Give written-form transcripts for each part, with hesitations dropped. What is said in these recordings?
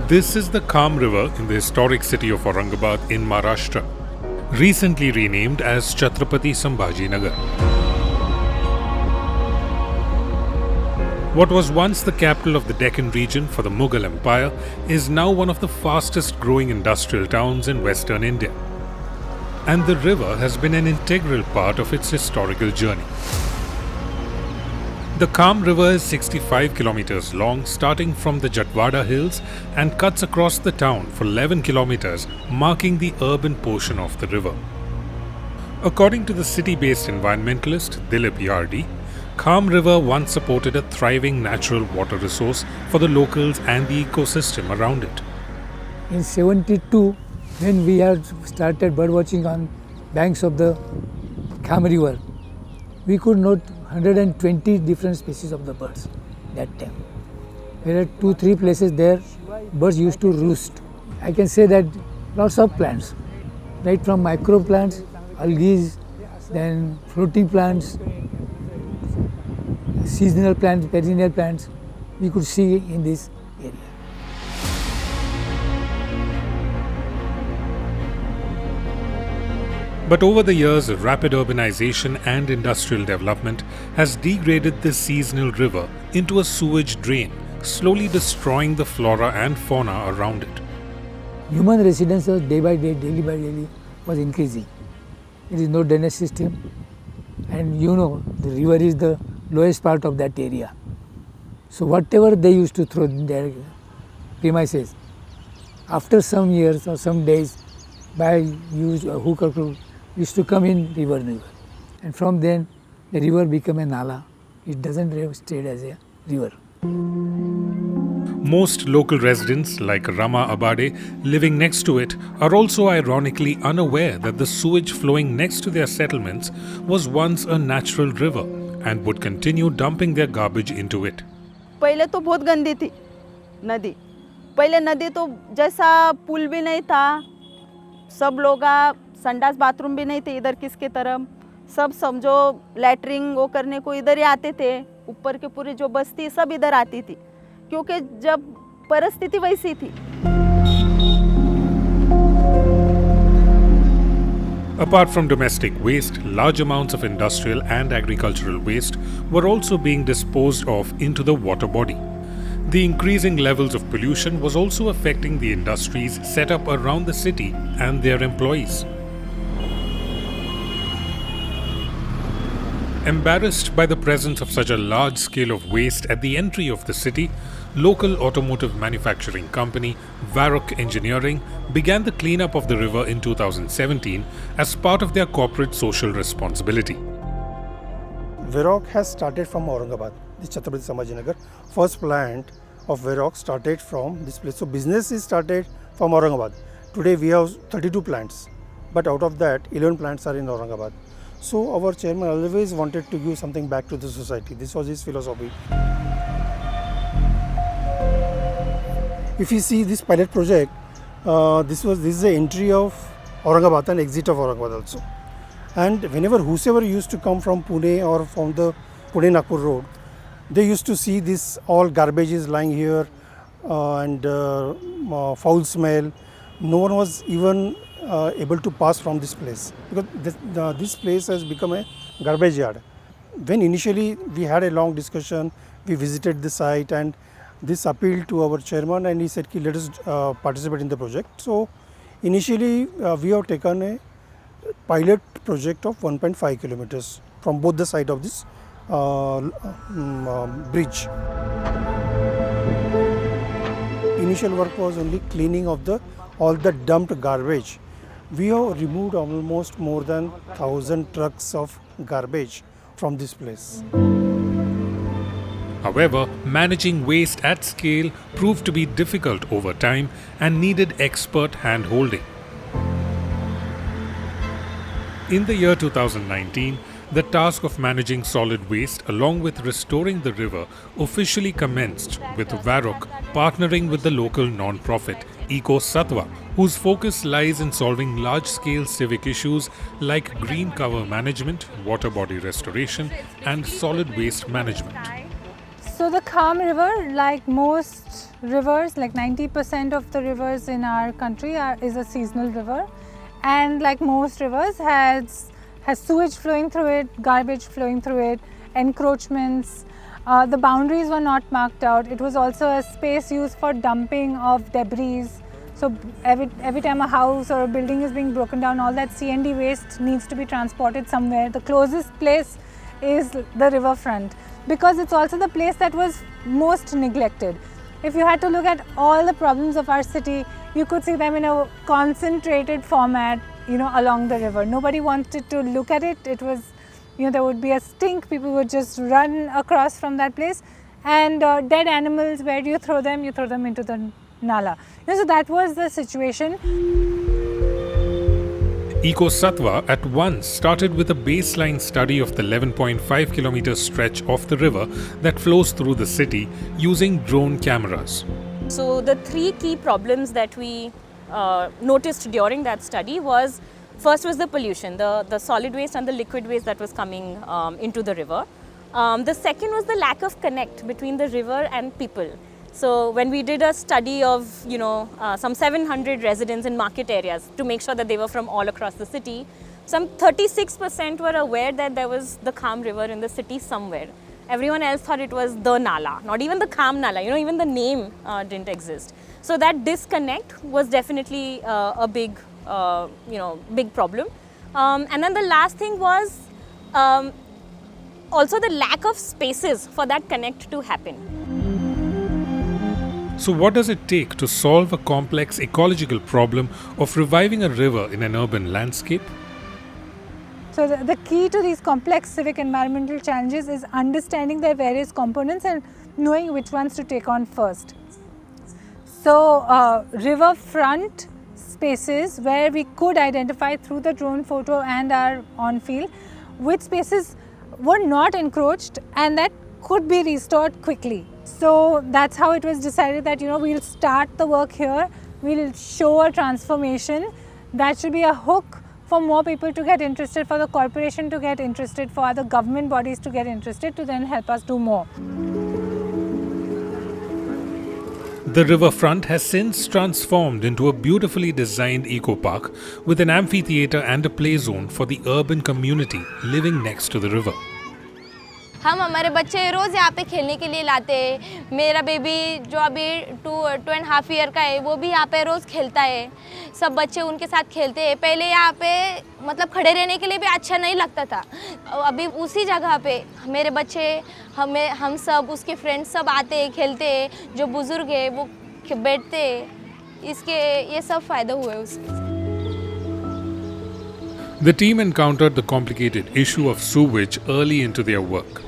This is the Kam River in the historic city of Aurangabad in Maharashtra, recently renamed as Chhatrapati Sambhaji Nagar. What was once the capital of the Deccan region for the Mughal Empire is now one of the fastest growing industrial towns in western India. And the river has been an integral part of its historical journey. The Kam River is 65 kilometers long, starting from the Jatwada hills and cuts across the town for 11 kilometers, marking the urban portion of the river. According to the city-based environmentalist Dilip Yardi, Kam River once supported a thriving natural water resource for the locals and the ecosystem around it. In 72, when we had started birdwatching on banks of the Kam River, we could note 120 different species of the birds that time. There are 2-3 places there birds used to roost. I can say that lots of plants, right from micro plants, algae, then fruiting plants, seasonal plants, perennial plants, we could see in this area. But over the years, rapid urbanization and industrial development has degraded this seasonal river into a sewage drain, slowly destroying the flora and fauna around it. Human residence was day by day, daily by daily, was increasing. There is no drainage system, and the river is the lowest part of that area. So whatever they used to throw in their premises, after some years or some days, by use a hook or crook, used to come in river. And from then, the river became a nala. It doesn't stay as a river. Most local residents, like Rama Abade, living next to it, are also ironically unaware that the sewage flowing next to their settlements was once a natural river and would continue dumping their garbage into it. पहले तो बहुत गंदी थी नदी. पहले नदी तो जैसा पुल भी नहीं था, सब लोग संडास बाथरूम भी नहीं थे इधर किसके तरफ, सब समझो लैटरिंग वो करने को इधर ही आते थे. ऊपर के पूरी जो बस्ती सब इधर आती थी, क्योंकि जब परिस्थिति वैसी थी. Apart from domestic waste, large amounts of industrial and agricultural waste were also being disposed of into the water body. The increasing levels of pollution was also affecting the industries set up around the city and their employees. Embarrassed by the presence of such a large scale of waste at the entry of the city, local automotive manufacturing company Varroc Engineering began the cleanup of the river in 2017 as part of their corporate social responsibility. Varroc has started from Aurangabad, the Chhatrapati Sambhaji Nagar. First plant of Varroc started from this place. So business is started from Aurangabad. Today we have 32 plants, but out of that 11 plants are in Aurangabad. So our chairman always wanted to give something back to the society. This was his philosophy. If you see this pilot project, this is the entry of Aurangabad and exit of Aurangabad also. And whenever whosoever used to come from Pune or from the Pune-Nagpur road, they used to see this all garbage is lying here and foul smell. No one was even able to pass from this place because this place has become a garbage yard. When initially we had a long discussion, we visited the site and this appealed to our chairman and he said, let us participate in the project. So initially we have taken a pilot project of 1.5 kilometers from both the side of this bridge. Initial work was only cleaning of all the dumped garbage. We have removed almost more than 1,000 trucks of garbage from this place. However, managing waste at scale proved to be difficult over time and needed expert hand-holding. In the year 2019, the task of managing solid waste along with restoring the river officially commenced, with Varroc partnering with the local non-profit Eco Sattva, whose focus lies in solving large-scale civic issues like green cover management, water body restoration and solid waste management. So the Kam River, like most rivers, like 90% of the rivers in our country is a seasonal river, and like most rivers has sewage flowing through it, garbage flowing through it, encroachments. The boundaries were not marked out. It was also a space used for dumping of debris. So every time a house or a building is being broken down, all that C&D waste needs to be transported somewhere. The closest place is the riverfront, because it's also the place that was most neglected. If you had to look at all the problems of our city, you could see them in a concentrated format, along the river. Nobody wanted to look at it. It was, there would be a stink. People would just run across from that place, and dead animals, where do you throw them? You throw them into the Nala. So that was the situation. Eco Sattva at once started with a baseline study of the 11.5 kilometer stretch of the river that flows through the city using drone cameras. So the three key problems that we noticed during that study was, first was the pollution, the solid waste and the liquid waste that was coming into the river. The second was the lack of connect between the river and people. So when we did a study of, some 700 residents in market areas to make sure that they were from all across the city, some 36% were aware that there was the Kham river in the city somewhere. Everyone else thought it was the Nala, not even the Kham Nala, even the name didn't exist. So that disconnect was definitely a big, big problem. And then the last thing was also the lack of spaces for that connect to happen. So what does it take to solve a complex ecological problem of reviving a river in an urban landscape? So the key to these complex civic environmental challenges is understanding their various components and knowing which ones to take on first. So riverfront spaces where we could identify through the drone photo and our on-field which spaces were not encroached and that could be restored quickly. So that's how it was decided that we'll start the work here, we'll show a transformation. That should be a hook for more people to get interested, for the corporation to get interested, for other government bodies to get interested, to then help us do more. The riverfront has since transformed into a beautifully designed eco-park with an amphitheatre and a play zone for the urban community living next to the river. हम हमारे बच्चे रोज़ यहाँ पे खेलने के लिए लाते हैं। मेरा बेबी जो अभी 2.5 ईयर का है वो भी यहाँ पे रोज़ खेलता है। सब बच्चे उनके साथ खेलते हैं। पहले यहाँ पे मतलब खड़े रहने के लिए भी अच्छा नहीं लगता था। अभी उसी जगह पे मेरे बच्चे हम सब उसके फ्रेंड्स सब आते हैं, खेलते हैं। जो बुज़ुर्ग है वो बैठते हैं। इसके ये सब फ़ायदा हुए उसके। The team encountered the complicated issue of sewage early into their work.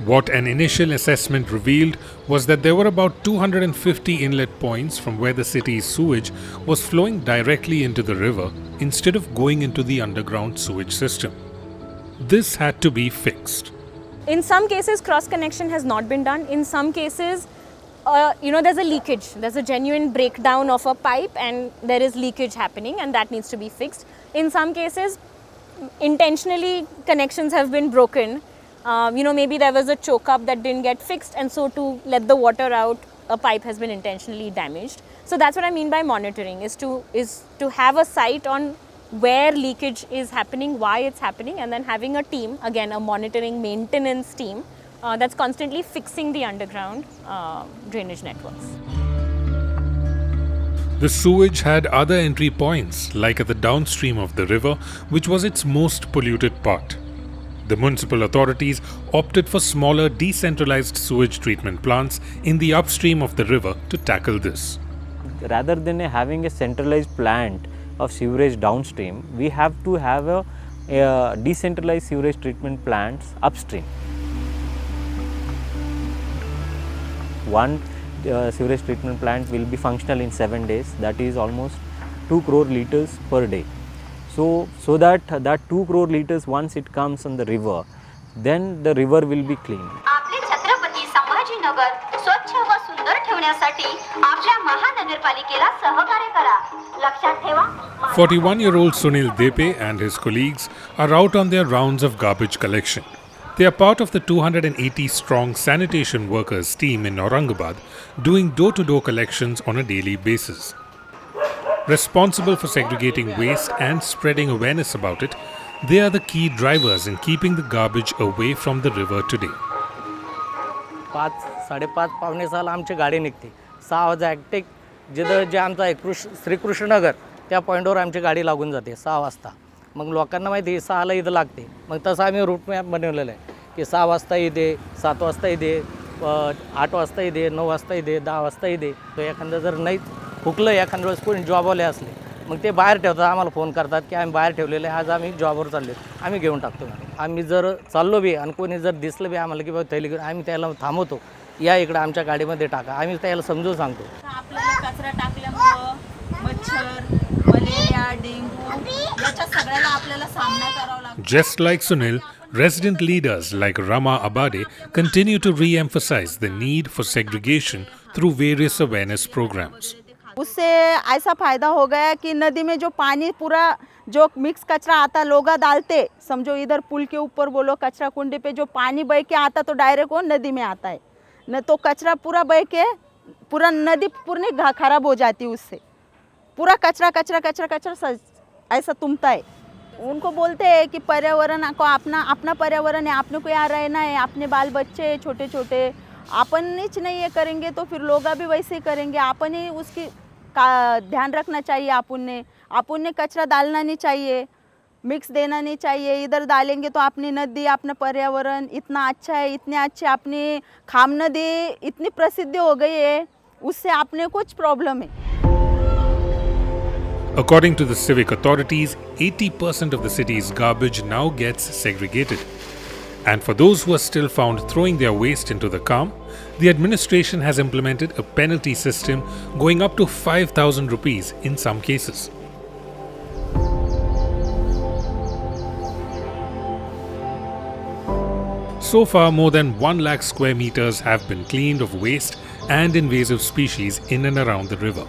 What an initial assessment revealed was that there were about 250 inlet points from where the city's sewage was flowing directly into the river instead of going into the underground sewage system. This had to be fixed. In some cases, cross-connection has not been done. In some cases, there's a leakage. There's a genuine breakdown of a pipe and there is leakage happening and that needs to be fixed. In some cases, intentionally connections have been broken. Maybe there was a choke up that didn't get fixed and so to let the water out, a pipe has been intentionally damaged. So that's what I mean by monitoring, is to have a sight on where leakage is happening, why it's happening, and then having a team, again a monitoring maintenance team, that's constantly fixing the underground drainage networks. The sewage had other entry points, like at the downstream of the river, which was its most polluted part. The municipal authorities opted for smaller decentralized sewage treatment plants in the upstream of the river to tackle this. Rather than having a centralized plant of sewerage downstream, we have to have a decentralized sewage treatment plants upstream. One sewage treatment plant will be functional in 7 days, that is almost 2 crore liters per day. So that 2 crore liters, once it comes on the river, then the river will be clean. आपले छत्रपती संभाजीनगर स्वच्छ व सुंदर ठेवण्यासाठी आपल्या महानगरपालिकेला सहकार्य करा. लक्षात ठेवा. 41-year-old Sunil Depe and his colleagues are out on their rounds of garbage collection. They are part of the 280-strong sanitation workers team in Aurangabad, doing door-to-door collections on a daily basis. Responsible for segregating waste and spreading awareness about it, they are the key drivers in keeping the garbage away from the river today. 5:30 पावणे 6 आमची गाडी निघते. 6 वाजता ॲक्टिक जिथं जे आमचं आहे श्रीकृष्णनगर त्या पॉईंटवर आमची गाडी लागून जाते 6 वाजता. मग लोकांना माहिती आहे 6ला इथं लागते. मग तसं आम्ही रूट मॅप बनवलेलं आहे की 6 वाजता इथे, 7 वाजता इथे, 8 वाजता इथे, 9 वाजता इथे, 10 वाजता इथे. तो एखादं जर नाही हुकलं एखाद्या वेळेस कोणी जॉबवाले असले मग ते बाहेर ठेवतात, आम्हाला फोन करतात की आम्ही बाहेर ठेवलेले आज आम्ही जॉबवर चाललो, आम्ही घेऊन टाकतो. आम्ही जर चाललो बी आणि कोणी जर दिसलं बी आम्हाला की बाबा थैली घेऊन, आम्ही त्याला थांबवतो, या इकडं आमच्या गाडीमध्ये टाका, आम्ही त्याला समजून सांगतो. आपल्याला कचरा टाकल्यामुळं मच्छर, मलेरिया, डेंग्यू याच्या सगळ्याला आपल्याला सामना करावा लागतो. Just like Sunil, resident leaders like Rama Abade continue to re-emphasize the need for segregation through various awareness programs. उससे ऐसा फ़ायदा हो गया कि नदी में जो पानी पूरा जो मिक्स कचरा आता लोग डालते, समझो इधर पुल के ऊपर बोलो कचरा कुंडी पे जो पानी बह के आता तो डायरेक्ट वो नदी में आता है न, तो कचरा पूरा बह के पूरा नदी पूरी खराब हो जाती है. उससे पूरा कचरा कचरा कचरा कचरा ऐसा तुमता है. उनको बोलते हैं कि पर्यावरण को अपना पर्यावरण है, आपने को यहाँ रहना है, अपने बाल बच्चे छोटे छोटे, अपन ही नहीं ये करेंगे तो फिर लोग भी वैसे ही करेंगे. अपन ही उसकी का ध्यान रखना चाहिए. अपन ने कचरा डालना नहीं चाहिए, मिक्स देना नहीं चाहिए. इधर डालेंगे तो अपनी नदी, अपना पर्यावरण इतना अच्छा है, इतने अच्छे अपनी खाम नदी इतनी प्रसिद्ध हो गई है, उससे अपने कुछ प्रॉब्लम है. According to the civic authorities, 80% of the city's garbage now gets segregated. And for those who are still found throwing their waste into the Kam, the administration has implemented a penalty system going up to 5,000 rupees in some cases. So far, more than 1 lakh square meters have been cleaned of waste and invasive species in and around the river.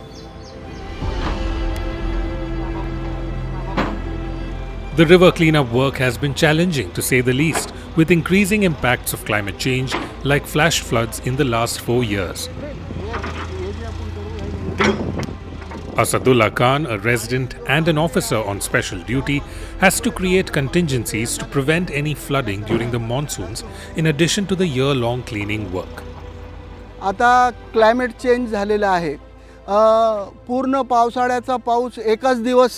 The river cleanup work has been challenging to say the least, with increasing impacts of climate change like flash floods in the last 4 years. Asadullah Khan, a resident and an officer on special duty, has to create contingencies to prevent any flooding during the monsoons in addition to the year-long cleaning work. आता climate change झालेला आहे. पूर्ण पावसाळ्याचा पाऊस एकाच दिवस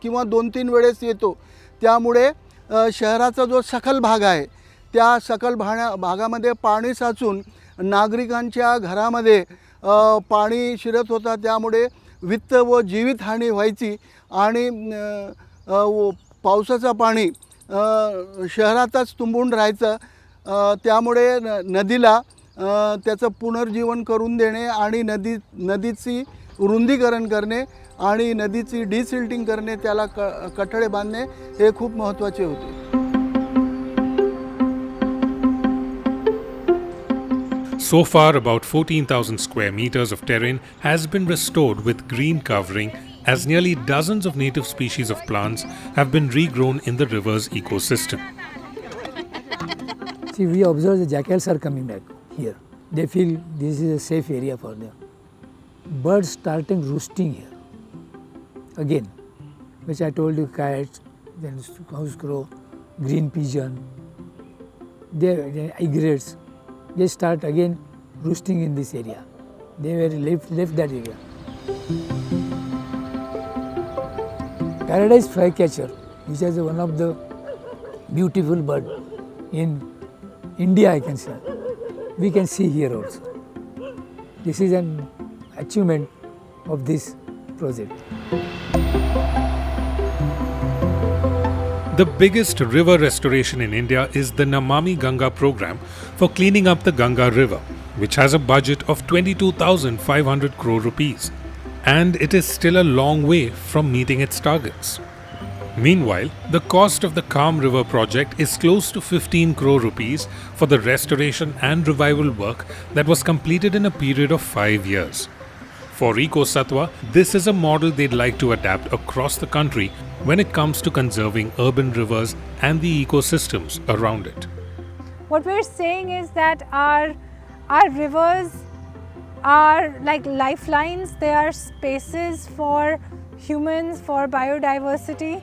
किंवा 2-3 वेळेस येतो. त्यामुळे शहराचा जो सखल भाग आहे त्या सखल भागामध्ये पाणी साचून नागरिकांच्या घरामध्ये पाणी शिरत होता. त्यामुळे वित्त व जीवितहानी व्हायची आणि पावसाचं पाणी शहरातच तुंबून राहायचं. त्यामुळे नदीला त्याचं पुनर्जीवन करून देणे आणि नदीची रुंदीकरण करणे आणि नदीची डिसिल्टिंग करणे, त्याला कठडे बांधणे हे खूप महत्त्वाचे होते. So far, about 14,000 square meters of terrain has been restored with green covering, as nearly dozens of native species of plants have been regrown in the river's ecosystem. See, we observe the jackals are coming back here. They feel this is a safe area for them. Birds starting roosting here. Again, which I told you, kites, then house crow, green pigeon, they egrets, they start again roosting in this area. They were left that area. Paradise flycatcher, which is one of the beautiful bird in India, I can say. We can see here also. This is an achievement of this project. The biggest river restoration in India is the Namami Ganga program for cleaning up the Ganga river, which has a budget of 22,500 crore rupees. And it is still a long way from meeting its targets. Meanwhile, the cost of the Kam River project is close to 15 crore rupees for the restoration and revival work that was completed in a period of 5 years. For Eco Satwa, this is a model they'd like to adapt across the country when it comes to conserving urban rivers and the ecosystems around it. What we're saying is that our rivers are like lifelines. They are spaces for humans, for biodiversity.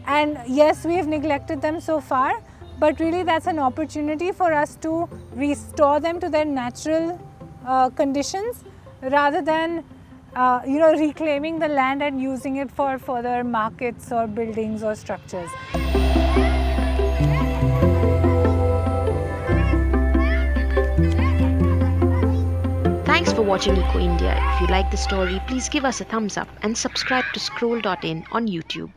And yes, we have neglected them so far, but really that's an opportunity for us to restore them to their natural conditions rather than reclaiming the land and using it for further markets or buildings or structures. Thanks for watching Eco India. If you like the story, please give us a thumbs up and subscribe to Scroll.in on YouTube.